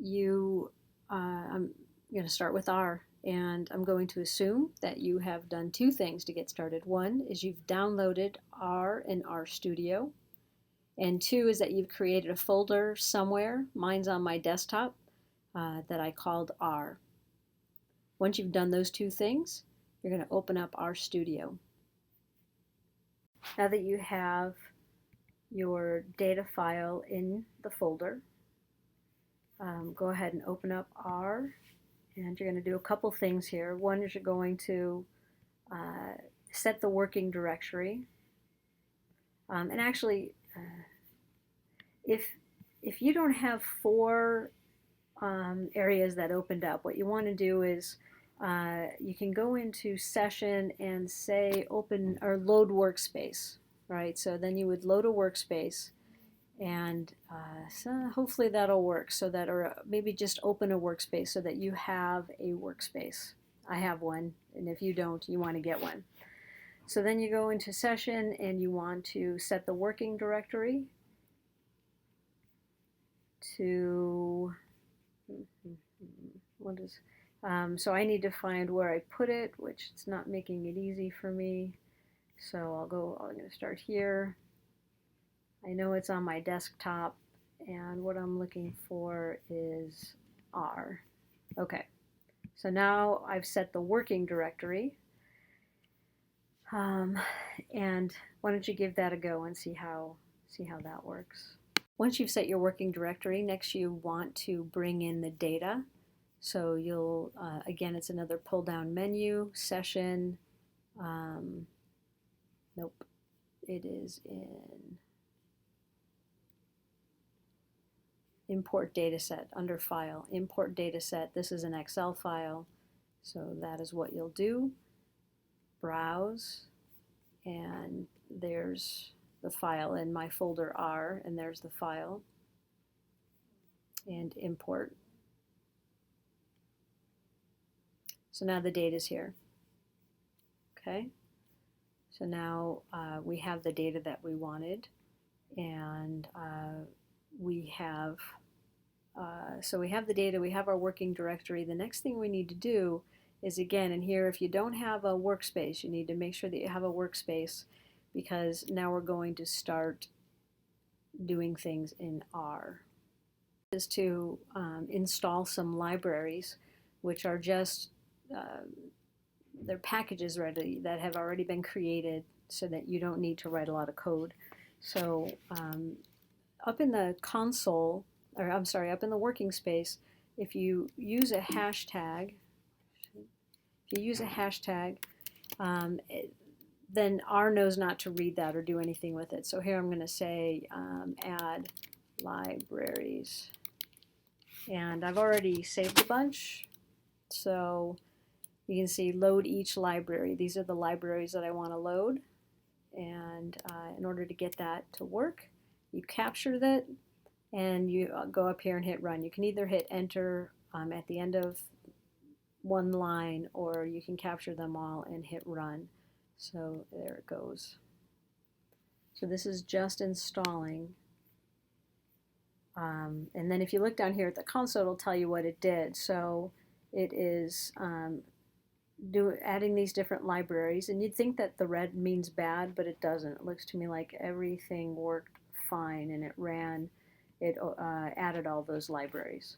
I'm going to start with R, and I'm going to assume that you have done two things to get started. One is you've downloaded R and RStudio, and two is that you've created a folder somewhere. Mine's on my desktop that I called R. Once you've done those two things, you're going to open up RStudio. Now that you have your data file in the folder, go ahead and open up R, and you're going to do a couple things here. One is you're going to set the working directory. And actually, if you don't have four areas that opened up, what you want to do is you can go into session and say open or load workspace, right? So then you would load a workspace, and so hopefully that'll work, so that, or maybe just open a workspace so that you have a workspace. I have one, and if you don't, you want to get one. So then you go into session and you want to set the working directory to, what is, so I need to find where I put it, which it's not making it easy for me. So I'm going to start here. I know it's on my desktop, and what I'm looking for is R. Okay, so now I've set the working directory. And why don't you give that a go and see how that works. Once you've set your working directory, next you want to bring in the data. So you'll, again, it's another pull down menu, session, nope, it is in import dataset under file, import dataset. This is an Excel file, so that is what you'll do. Browse, and there's the file in my folder R, and there's the file, and import. So now the data's here. Okay, so now we have the data that we wanted, and we have the data, we have our working directory. The next thing we need to do is, again, in here, if you don't have a workspace, you need to make sure that you have a workspace, because now we're going to start doing things in R. Is to install some libraries, which are just they're packages ready that have already been created, so that you don't need to write a lot of code. So up in the console, or I'm sorry, up in the working space, if you use a hashtag, then R knows not to read that or do anything with it. So here I'm going to say add libraries. And I've already saved a bunch. So you can see load each library. These are the libraries that I want to load. And in order to get that to work, you capture that, and you go up here and hit run. You can either hit enter at the end of one line, or you can capture them all and hit run. So there it goes. So this is just installing. And then if you look down here at the console, it'll tell you what it did. So it is adding these different libraries, and you'd think that the red means bad, but it doesn't. It looks to me like everything worked fine, and it added all those libraries.